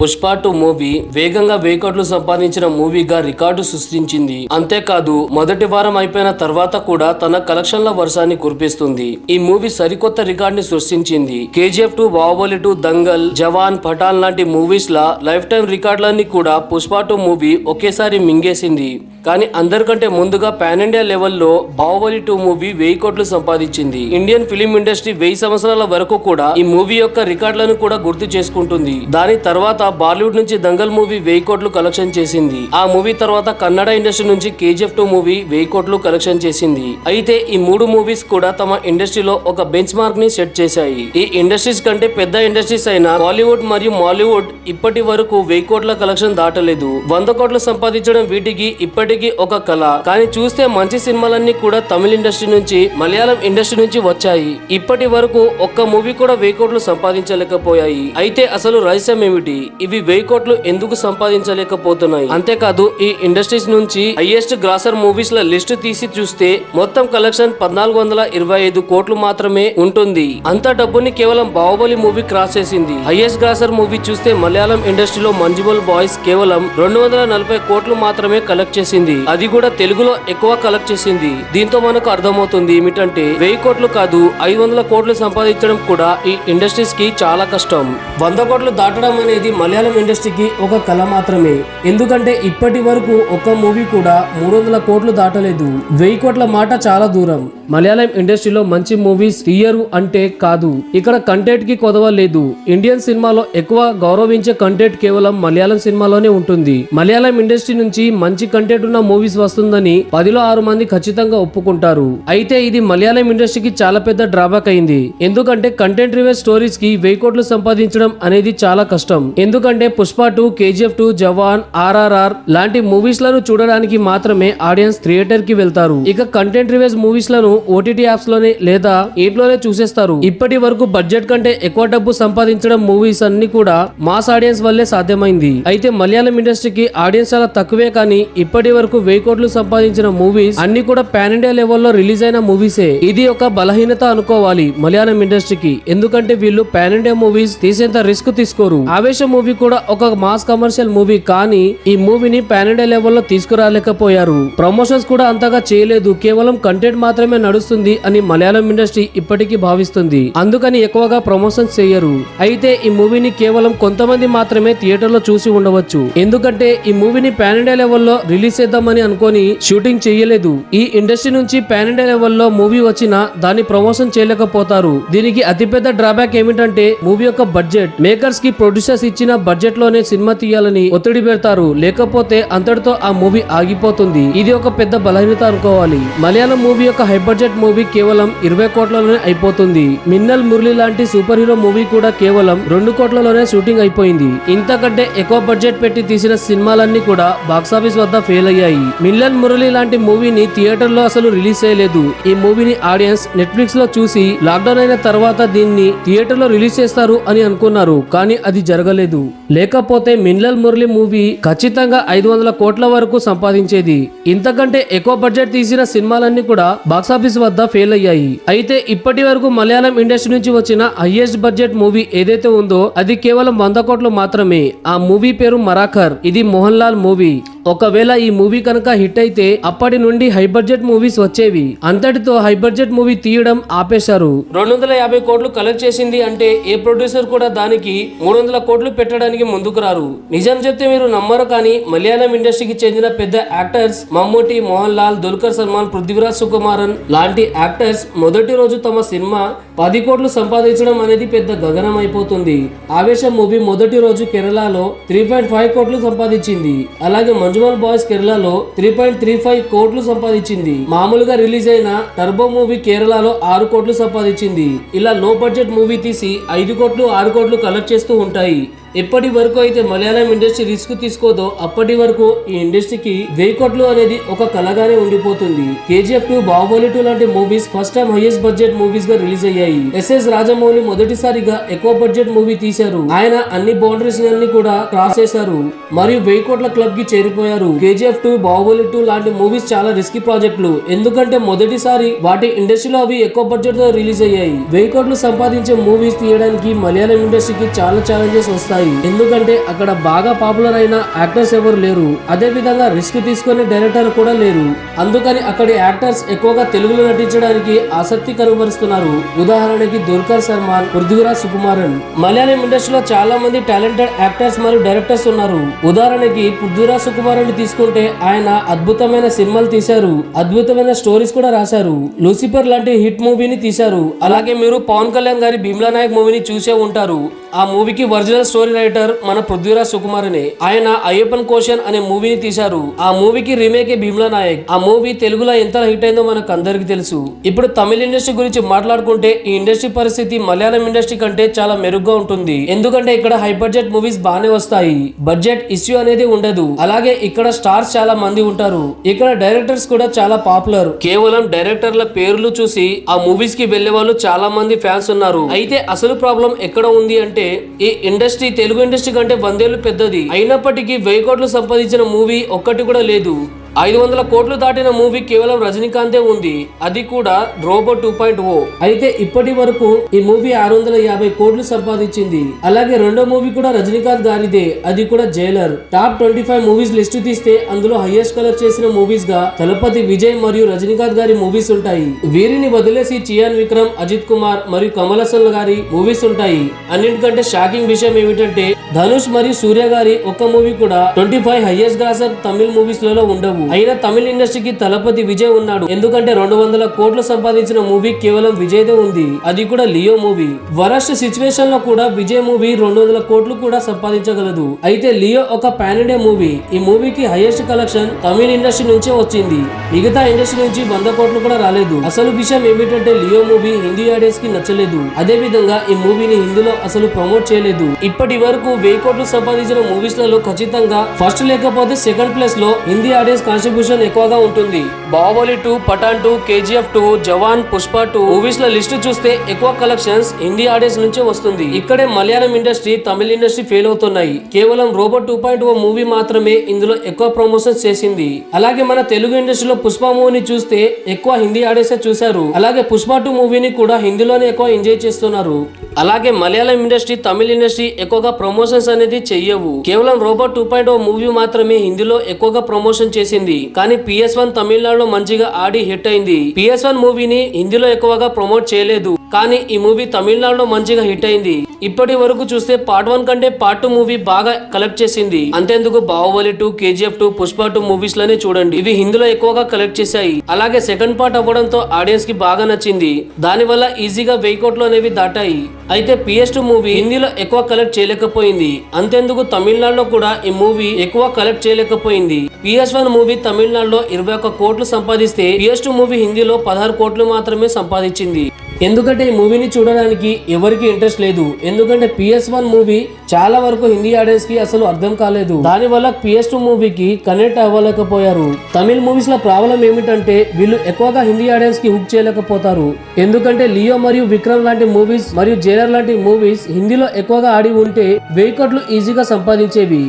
Pushpa 2 movie వేగంగా 1000 కోట్లు సంపాదించిన మూవీగా రికార్డు సృష్టించింది. అంతేకాదు మొదటి వారం అయిపోయిన తర్వాత కూడా తన కలెక్షన్ల వర్షాన్ని కురిపిస్తుంది. ఈ మూవీ సరికొత్త రికార్డుని సృష్టించింది. కేజీఎఫ్ 2, బాహుబలి 2, దంగల్, జవాన్, పఠాన్ లాంటి మూవీస్ లా లైఫ్ టైం రికార్డులన్నీ కూడా పుష్ప 2 మూవీ ఒకేసారి మింగేసింది. కానీ అందరికంటే ముందుగా పాన్ ఇండియా లెవెల్లో బాహుబలి 2 మూవీ 1000 కోట్లు సంపాదించింది. ఇండియన్ ఫిలిం ఇండస్ట్రీ 1000 సంవత్సరాల వరకు కూడా ఈ మూవీ యొక్క రికార్డులను కూడా గుర్తు చేసుకుంటుంది. దాని తర్వాత బాలీవుడ్ నుంచి దంగల్ మూవీ 1000 కోట్లు కలెక్షన్ చేసింది. ఆ మూవీ తర్వాత కన్నడ ఇండస్ట్రీ నుంచి కేజీఎఫ్ 2 మూవీ 1000 కోట్లు కలెక్షన్ చేసింది. అయితే ఈ 3 మూవీస్ కూడా తమ ఇండస్ట్రీలో ఒక బెంచ్ మార్క్ ని సెట్ చేశాయి. ఈ ఇండస్ట్రీస్ కంటే పెద్ద ఇండస్ట్రీస్ అయిన బాలీవుడ్ మరియు మాలీవుడ్ ఇప్పటి వరకు 1000 కోట్ల కలెక్షన్ దాటలేదు. 100 కోట్లు సంపాదించడం వీటికి ఇప్పటికీ ఒక కళ. కానీ చూస్తే మంచి సినిమాలన్నీ కూడా తమిళ ఇండస్ట్రీ నుంచి, మలయాళం ఇండస్ట్రీ నుంచి వచ్చాయి. ఇప్పటి వరకు ఒక్క మూవీ కూడా 1000 కోట్లు సంపాదించలేకపోయాయి. అయితే అసలు రహస్యం ఏమిటి? ఇవి 1000 కోట్లు ఎందుకు సంపాదించలేకపోతున్నాయి? అంతేకాదు ఈ ఇండస్ట్రీస్ నుంచి హైయెస్ట్ గ్రాసర్ మూవీస్ ల లిస్ట్ తీసి చూస్తే మొత్తం కలెక్షన్ 1425 కోట్లు మాత్రమే ఉంటుంది. అంత డబ్బుని కేవలం బాహుబలి మూవీ క్రాస్ చేసింది. హైయెస్ట్ గ్రాసర్ మూవీ చూస్తే మలయాళం ఇండస్ట్రీలో మంజుమల్ బాయ్స్ కేవలం 240 కోట్లు మాత్రమే కలెక్ట్ చేసింది. అది కూడా తెలుగులో ఎక్కువ కలెక్ట్ చేసింది. దీంతో మనకు అర్థమవుతుంది ఏమిటంటే 1000 కోట్లు కాదు 500 కోట్లు సంపాదించడం కూడా ఈ ఇండస్ట్రీస్ కి చాలా కష్టం. 100 కోట్లు దాటడం అనేది మలయాళం ఇండస్ట్రీకి ఒక కళ మాత్రమే. ఎందుకంటే ఇప్పటి వరకు ఒక్క మూవీ కూడా 300 కోట్లు దాటలేదు. 1000 కోట్ల మాట చాలా దూరం. మలయాళం ఇండస్ట్రీలో మంచి మూవీస్ తీయరు అంటే కాదు, ఇక్కడ కంటెంట్ కి కొదవ లేదు. ఇండియన్ సినిమాలో ఎక్కువ గౌరవించే కంటెంట్ కేవలం మలయాళం సినిమాలోనే ఉంటుంది. మలయాళం ఇండస్ట్రీ నుంచి మంచి కంటెంట్ ఉన్న మూవీస్ వస్తుందని 10లో 6 మంది ఖచ్చితంగా ఒప్పుకుంటారు. అయితే ఇది మలయాళం ఇండస్ట్రీకి చాలా పెద్ద డ్రాబ్యాక్ అయింది. ఎందుకంటే కంటెంట్ రివేజ్ స్టోరీస్ కి 1000 కోట్లు సంపాదించడం అనేది చాలా కష్టం. ఎందుకంటే పుష్ప 2, కేజీఎఫ్ 2, జవాన్, ఆర్ఆర్ఆర్ లాంటి మూవీస్ లను చూడడానికి మాత్రమే ఆడియన్స్ థియేటర్ కి వెళ్తారు. ఇక కంటెంట్ రివేజ్ మూవీస్ లను ఓటీటీ యాప్స్ లోనే లేదా ఇంట్లోనే చూసేస్తారు. ఇప్పటి వరకు బడ్జెట్ కంటే ఎక్కువ డబ్బు సంపాదించడం మూవీస్ అన్ని కూడా మాస్ ఆడియన్స్ వల్లే సాధ్యమైంది. అయితే మలయాళం ఇండస్ట్రీకి ఆడియన్స్ చాలా తక్కువే. కానీ ఇప్పటి వరకు 1000 కోట్లు సంపాదించిన మూవీస్ అన్ని కూడా పాన్ ఇండియా లెవెల్లో రిలీజ్ అయిన మూవీసే. ఇది ఒక బలహీనత అనుకోవాలి మలయాళం ఇండస్ట్రీకి. ఎందుకంటే వీళ్ళు పాన్ ఇండియా మూవీస్ తీసేంత రిస్క్ తీసుకోరు. ఆవేశం మూవీ కూడా ఒక మాస్ కమర్షియల్ మూవీ, కానీ ఈ మూవీని పాన్ ఇండియా లెవెల్లో తీసుకురాలేకపోయారు. ప్రమోషన్స్ కూడా అంతగా చేయలేదు. కేవలం కంటెంట్ మాత్రమే నడుస్తుంది అని మలయాళం ఇండస్ట్రీ ఇప్పటికీ భావిస్తుంది. అందుకని ఎక్కువగా ప్రమోషన్స్ చేయరు. అయితే ఈ మూవీని కేవలం కొంతమంది మాత్రమే థియేటర్ లో చూసి ఉండవచ్చు. ఎందుకంటే ఈ మూవీని పాన్ ఇండియా లెవెల్లో రిలీజ్ చేద్దామని అనుకొని షూటింగ్ చేయలేదు. ఈ ఇండస్ట్రీ నుంచి పాన్ ఇండియా లెవెల్లో మూవీ వచ్చినా దాన్ని ప్రమోషన్ చేయలేకపోతారు. దీనికి అతిపెద్ద డ్రాబ్యాక్ ఏమిటంటే మూవీ యొక్క బడ్జెట్. మేకర్స్ కి ప్రొడ్యూసర్స్ ఇచ్చిన బడ్జెట్ లోనే సినిమా తీయాలని ఒత్తిడి పెడతారు. లేకపోతే అంతటితో ఆ మూవీ ఆగిపోతుంది. ఇది ఒక పెద్ద బలహీనత అనుకోవాలి. మలయాళం మూవీ యొక్క హై బడ్జెట్ మూవీ కేవలం 20 కోట్లలోనే అయిపోతుంది. మిన్నల్ మురళి లాంటి సూపర్ హీరో మూవీ కూడా కేవలం 2 కోట్లలోనే షూటింగ్ అయిపోయింది. ఇంతకంటే ఎక్కువ బడ్జెట్ పెట్టి తీసిన సినిమాలన్నీ కూడా బాక్సాఫీస్ వద్ద ఫెయిల్ అయ్యాయి. మిన్నల్ మురళి లాంటి మూవీని థియేటర్ లో అసలు రిలీజ్ చేయలేదు. ఈ మూవీని ఆడియన్స్ నెట్ఫ్లిక్స్ లో చూసి లాక్డౌన్ అయిన తర్వాత దీన్ని థియేటర్ లో రిలీజ్ చేస్తారు అని అనుకున్నారు. కానీ అది జరగలేదు. లేకపోతే మిన్నల్ మురళి మూవీ ఖచ్చితంగా 500 కోట్ల వరకు సంపాదించేది. ఇంతకంటే ఎక్కువ బడ్జెట్ తీసిన సినిమాలన్నీ కూడా బాక్సాఫీస్ వద్ద ఫెయిల్ అయ్యాయి. అయితే ఇప్పటి వరకు మలయాళం ఇండస్ట్రీ నుంచి వచ్చిన హైయెస్ట్ బడ్జెట్ మూవీ ఏదైతే ఉందో అది కేవలం 100 కోట్లు మాత్రమే. ఆ మూవీ పేరు మరాఖర్. ఇది మోహన్ లాల్ మూవీ. ఒకవేళ ఈ మూవీ కనుక హిట్ అయితే అప్పటి నుండి హై బడ్జెట్ మూవీస్ వచ్చేవి. అంతటితో హై బడ్జెట్ మూవీ తీయడం ఆపేశారు. 250 కోట్లు కలెక్ట్ చేసింది అంటే ఏ ప్రొడ్యూసర్ కూడా దానికి 300 కోట్లు పెట్టడానికి ముందుకు రారు. నిజం చెప్తే మీరు నమ్మరు, కానీ మలయాళం ఇండస్ట్రీకి చెందిన పెద్ద యాక్టర్స్ మమ్ముటి, మోహన్ లాల్, దుల్కర్ సల్మాన్, పృథ్వీరాజ్ సుకుమారన్ లాంటి యాక్టర్స్ మొదటి రోజు తమ సినిమా 10 కోట్లు సంపాదించడం అనేది పెద్ద గగనం అయిపోతుంది. ఆవేశం మూవీ మొదటి రోజు కేరళలో 3.5 కోట్లు సంపాదించింది. అలాగే మంజుమల్ బాయ్స్ కేరళలో 3.35 కోట్లు సంపాదించింది. మామూలుగా రిలీజ్ అయిన టర్బో మూవీ కేరళలో 6 కోట్లు సంపాదించింది. ఇలా లో బడ్జెట్ మూవీ తీసి 5 కోట్లు 6 కోట్లు కలెక్ట్ చేస్తూ ఉంటాయి. ఎప్పటి వరకు అయితే మలయాళం ఇండస్ట్రీ రిస్క్ తీసుకోదో అప్పటి వరకు ఈ ఇండస్ట్రీకి 1000 కోట్లు అనేది ఒక కళగానే ఉండిపోతుంది. కేజీఎఫ్ 2, బాహుబలి 2 లాంటి movies first time highest budget movies గా రిలీజ్ అయ్యాయి. ఎస్ఎస్ రాజమౌళి మొదటిసారిగా ఎక్కువ బడ్జెట్ మూవీ తీశారు. ఆయన అన్ని బౌండరీస్ అన్ని కూడా క్రాస్ చేశారు మరియు 1000 కోట్ల క్లబ్ కి చేరిపోయారు. కేజీఎఫ్ 2, బాహుబలి 2 లాంటి మూవీస్ చాలా రిస్కీ ప్రాజెక్టులు. ఎందుకంటే మొదటిసారి వాటి ఇండస్ట్రీలో అవి ఎక్కువ బడ్జెట్ తో రిలీజ్ అయ్యాయి. 1000 కోట్లు సంపాదించే మూవీస్ తీయడానికి మలయాళం ఇండస్ట్రీకి చాలా ఛాలెంజెస్ వస్తాయి. వస్తాయి. ఎందుకంటే అక్కడ బాగా పాపులర్ అయిన యాక్టర్స్ ఎవరు లేరు, అదే విధంగా రిస్క్ తీసుకునే డైరెక్టర్ కూడా లేరు. అందుకని అక్కడి యాక్టర్స్ ఎక్కువగా తెలుగులో నటించడానికి ఆసక్తి కనబరుస్తున్నారు. ఉదాహరణకి దుల్కర్ సల్మాన్, పృథ్వీరాజ్ సుకుమారన్. మలయాళం ఇండస్ట్రీలో చాలా మంది టాలెంటెడ్ యాక్టర్స్ మరియు డైరెక్టర్స్ ఉన్నారు. ఉదాహరణకి పృథ్వీరాజ్ సుకుమారన్ తీసుకుంటే ఆయన అద్భుతమైన సినిమాలు తీశారు, అద్భుతమైన స్టోరీస్ కూడా రాశారు. లూసిఫర్ లాంటి హిట్ మూవీని తీశారు. అలాగే మీరు పవన్ కళ్యాణ్ గారి భీమ్లా నాయక్ మూవీని చూసే ఉంటారు. ఆ మూవీకి ఒరిజినల్ స్టోరీ రైటర్ మన పృథ్వీరాజ్ సుకుమారనే. ఆయన అయ్యప్పన్ కోషన్ అనే మూవీని తీశారు. ఆ మూవీకి రీమేక్ భీమ్లా నాయక్. ఆ మూవీ తెలుగులో ఎంత హిట్ అయిందో మనకు అందరికి తెలుసు. ఇప్పుడు తమిళ ఇండస్ట్రీ గురించి మాట్లాడుకుంటే ఈ ఇండస్ట్రీ పరిస్థితి మలయాళం ఇండస్ట్రీ కంటే చాలా మెరుగ్గా ఉంటుంది. ఎందుకంటే ఇక్కడ హై బడ్జెట్ మూవీస్ బానే వస్తాయి, బడ్జెట్ ఇష్యూ అనేది ఉండదు. అలాగే ఇక్కడ స్టార్స్ చాలా మంది ఉంటారు. ఇక్కడ డైరెక్టర్స్ కూడా చాలా పాపులర్. కేవలం డైరెక్టర్ల పేర్లు చూసి ఆ మూవీస్ కి వెళ్లే వాళ్ళు చాలా మంది ఫ్యాన్స్ ఉన్నారు. అయితే అసలు ప్రాబ్లం ఎక్కడ ఉంది అంటే ఈ ఇండస్ట్రీ తెలుగు ఇండస్ట్రీ కంటే 100 ఏళ్లు పెద్దది. అయినప్పటికీ 1000 కోట్లు సంపాదించిన మూవీ ఒక్కటి కూడా లేదు. 500 కోట్లు దాటిన మూవీ కేవలం రజనీకాంతే ఉంది, అది కూడా రోబో 2.0. అయితే ఇప్పటి వరకు ఈ మూవీ 650 కోట్లు సంపాదించింది. అలాగే రెండో మూవీ కూడా రజనీకాంత్ గారిదే, అది కూడా జైలర్. టాప్ 25 మూవీస్ లిస్టు తీస్తే అందులో హైయెస్ట్ కలెక్ట్ చేసిన మూవీస్ గా తలపతి విజయ్ మరియు రజనీకాంత్ గారి మూవీస్ ఉంటాయి. వీరిని వదిలేసి చియాన్ విక్రమ్, అజిత్ కుమార్ మరియు కమల్ హాసన్ గారి మూవీస్ ఉంటాయి. అన్నింటికంటే షాకింగ్ విషయం ఏమిటంటే ధనుష్ మరియు సూర్య గారి ఒక్క మూవీ కూడా 25 హైయెస్ట్ గ్రాసర్ తమిళ మూవీస్ లలో ఉండవు. అయినా తమిళ ఇండస్ట్రీకి తలపతి విజయ్ ఉన్నాడు. ఎందుకంటే 200 కోట్లు సంపాదించిన మూవీ కేవలం విజయ్ దే ఉంది, అది కూడా లియో మూవీ. వరస్ట్ సిచ్యువేషన్ లో కూడా విజయ్ మూవీ 200 కోట్లు కూడా సంపాదించగలదు. అయితే లియో ఒక పాన్ ఇండియా మూవీ. ఈ మూవీకి హైయెస్ట్ కలెక్షన్ తమిళ ఇండస్ట్రీ నుంచే వచ్చింది, మిగతా ఇండస్ట్రీ నుంచి 100 కోట్లు కూడా రాలేదు. అసలు విషయం ఏమిటంటే లియో మూవీ హిందీ ఆడియన్స్ కి నచ్చలేదు. అదే విధంగా ఈ మూవీని హిందీలో అసలు ప్రమోట్ చేయలేదు. ఇప్పటి వరకు 1000 కోట్లు సంపాదించిన మూవీస్ లలో ఖచ్చితంగా ఫస్ట్ లేకపోతే సెకండ్ ప్లేస్ లో హిందీ ఆడియన్స్ కాంట్రిబ్యూషన్ ఎక్కువగా ఉంటుంది. బాహుబలి 2, పఠాన్ 2, KGF 2, జవాన్, పుష్ప 2 మూవీస్ ల లిస్ట్ చూస్తే ఎక్కువ కలెక్షన్స్ హిందీ ఆడియన్స్ నుంచే వస్తుంది. ఇక్కడే మలయాళం ఇండస్ట్రీ, తమిళ ఇండస్ట్రీ ఫెయిల్ అవుతున్నాయి. కేవలం రోబో 2.0 మూవీ మాత్రమే ఇందులో ఎక్కువ ప్రమోషన్స్ చేసింది. అలాగే మన తెలుగు ఇండస్ట్రీలో పుష్ప మూవీని చూస్తే ఎక్కువ హిందీ ఆడియన్స్ చూశారు. అలాగే పుష్ప 2 మూవీని కూడా హిందీలోనే ఎక్కువ ఎంజాయ్ చేస్తున్నారు. అలాగే మలయాళం ఇండస్ట్రీ, తమిళ ఇండస్ట్రీ ఎక్కువగా ప్రమోషన్స్ అనేది చెయ్యవు. కేవలం రోబో 2.0 మూవీ మాత్రమే హిందీలో ఎక్కువగా ప్రమోషన్ చేసింది. కానీ PS1 తమిళనాడులో మంచిగా ఆడి హిట్ అయింది. PS1 మూవీని హిందీలో ఎక్కువగా ప్రమోట్ చేయలేదు, కానీ ఈ మూవీ తమిళనాడులో మంచిగా హిట్ అయింది. ఇప్పటి వరకు చూస్తే పార్ట్ 1 కంటే పార్ట్ 2 మూవీ బాగా కలెక్ట్ చేసింది. అంతేందుకు బాహుబలి 2, KGF 2, పుష్ప 2 మూవీస్ లోనే చూడండి, ఇవి హిందీలో ఎక్కువగా కలెక్ట్ చేశాయి. అలాగే సెకండ్ పార్ట్ అవ్వడంతో ఆడియన్స్ కి బాగా నచ్చింది. దాని వల్ల ఈజీగా 1000 కోట్లు అనేవి దాటాయి. అయితే PS2 మూవీ హిందీలో ఎక్కువ కలెక్ట్ చేయలేకపోయింది. అంతేందుకు తమిళనాడులో కూడా ఈ మూవీ ఎక్కువ కలెక్ట్ చేయలేకపోయింది. PS1 మూవీ తమిళనాడులో 21 కోట్లు సంపాదిస్తే PS2 మూవీ హిందీలో 16 కోట్లు మాత్రమే సంపాదించింది. ఎందుకంటే ఈ మూవీని చూడడానికి ఎవరికి ఇంట్రెస్ట్ లేదు. ఎందుకంటే PS1 మూవీ చాలా వరకు హిందీ ఆడియన్స్ కి అసలు అర్థం కాలేదు. దాని వల్ల PS2 మూవీకి కనెక్ట్ అవ్వలేకపోయారు. తమిళ మూవీస్ లో ప్రాబ్లం ఏమిటంటే వీళ్ళు ఎక్కువగా హిందీ ఆడియన్స్ కి హుక్ చేయలేకపోతారు. ఎందుకంటే లియో మరియు విక్రమ్ లాంటి మూవీస్ మరియు జైలర్ లాంటి మూవీస్ హిందీలో ఎక్కువగా ఆడి ఉంటే 1000 కోట్లు ఈజీగా సంపాదించేవి.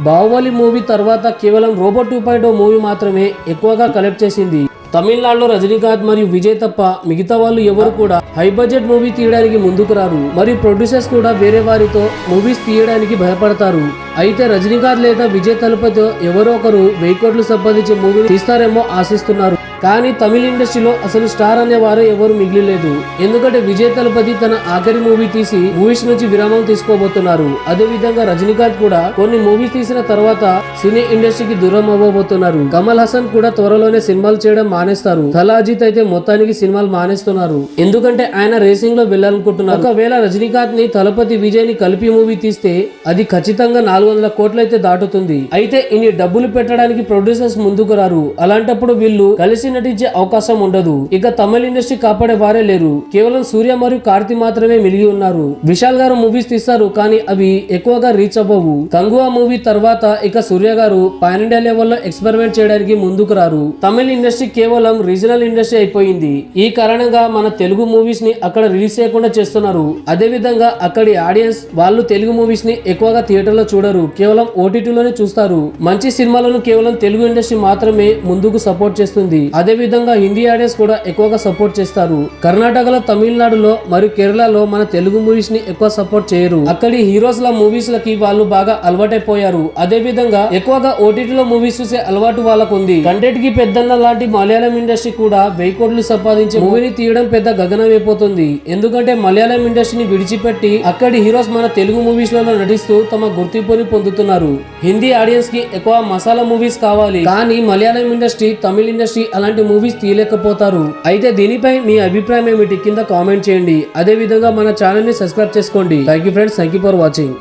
బాహుబలి మూవీ తర్వాత కేవలం రోబో 2.0 మూవీ మాత్రమే ఎక్కువగా కలెక్ట్ చేసింది. తమిళనాడులో రజనీకాంత్ మరియు విజయ్ తప్ప మిగతా వాళ్ళు ఎవరు కూడా హై బడ్జెట్ మూవీ తీయడానికి ముందుకు రారు. మరియు ప్రొడ్యూసర్స్ కూడా వేరే వారితో మూవీస్ తీయడానికి భయపడతారు. అయితే రజనీకాంత్ లేదా విజయ్ తలపతితో ఎవరో ఒకరు 1000 కోట్లు సంపాదించే మూవీ తీస్తారేమో ఆశిస్తున్నారు. కానీ తమిళ ఇండస్ట్రీలో అసలు స్టార్ అనే వారు ఎవరు మిగిలిలేదు. ఎందుకంటే విజయ్ తలపతి తన ఆఖరి మూవీ తీసి మూవీస్ నుంచి విరామం తీసుకోబోతున్నారు. అదే విధంగా రజనీకాంత్ కూడా కొన్ని మూవీస్ తీసిన తర్వాత సినీ ఇండస్ట్రీకి దూరం అవ్వబోతున్నారు. కమల్ హాసన్ కూడా త్వరలోనే సినిమాలు చేయడం మానేస్తారు. తలా అజిత్ అయితే మొత్తానికి సినిమాలు మానేస్తున్నారు. ఎందుకంటే ఆయన రేసింగ్ లో వెళ్ళాలనుకుంటున్నారు. ఒకవేళ రజనీకాంత్ ని తలపతి విజయ్ ని కలిపి మూవీ తీస్తే అది ఖచ్చితంగా 400 కోట్లు అయితే దాటుతుంది. అయితే ఇన్ని డబ్బులు పెట్టడానికి ప్రొడ్యూసర్స్ ముందుకు రారు. అలాంటప్పుడు వీళ్ళు కలిసి నటించే అవకాశం ఉండదు. ఇక తమిళ ఇండస్ట్రీ కాపాడే వారే లేరు. కేవలం సూర్య మరియు కార్తీ మాత్రమే మిలిగి ఉన్నారు. విశాల్ గారు మూవీస్ తీస్తారు, కానీ అవి ఎక్కువగా రీచ్ అవ్వవు. కంగువా మూవీ తర్వాత ఇక సూర్య గారు పాన్ ఇండియా లెవెల్లో ఎక్స్పెరిమెంట్ చేయడానికి ముందుకు రారు. తమిళ ఇండస్ట్రీ కేవలం రీజనల్ ఇండస్ట్రీ అయిపోయింది. ఈ కారణంగా మన తెలుగు మూవీస్ ని అక్కడ రిలీజ్ చేయకుండా చేస్తున్నారు. అదే విధంగా అక్కడి ఆడియన్స్ వాళ్ళు తెలుగు మూవీస్ ని ఎక్కువగా థియేటర్ లో చూడరు, కేవలం OTT లోనే చూస్తారు. మంచి సినిమాలను కేవలం తెలుగు ఇండస్ట్రీ మాత్రమే ముందుకు సపోర్ట్ చేస్తుంది. అదే విధంగా హిందీ ఆడియన్స్ కూడా ఎక్కువగా సపోర్ట్ చేస్తారు. కర్ణాటకలో, తమిళనాడులో మరియు కేరళలో మన తెలుగు మూవీస్ ని ఎక్కువ సపోర్ట్ చేయరు. అక్కడి హీరోస్ ల మూవీస్ లకి వాళ్ళు బాగా అలవాటైపోయారు. అదే విధంగా ఎక్కువగా ఓటీటీలో మూవీస్ చూసే అలవాటు వాళ్ళకు ఉంది. కంటెంట్ కి పెద్దన్న లాంటి మలయాళం ఇండస్ట్రీ కూడా 1000 కోట్లు సంపాదించే మూవీని తీయడం పెద్ద గగనమైపోతుంది. ఎందుకంటే మలయాళం ఇండస్ట్రీని విడిచిపెట్టి అక్కడి హీరోస్ మన తెలుగు మూవీస్ లలో నటిస్తూ తమ గుర్తింపుని పొందుతున్నారు. హిందీ ఆడియన్స్ కి ఎక్కువ మసాలా మూవీస్ కావాలి, కానీ మలయాళం ఇండస్ట్రీ, తమిళ ఇండస్ట్రీ అలాంటి మూవీస్ తీయలేకపోతారు. అయితే దీనిపై మీ అభిప్రాయం ఏమిటి కింద కామెంట్ చేయండి. అదే విధంగా మన ఛానల్ ని సబ్స్క్రైబ్ చేసుకోండి. Thank you friends, thank you for watching.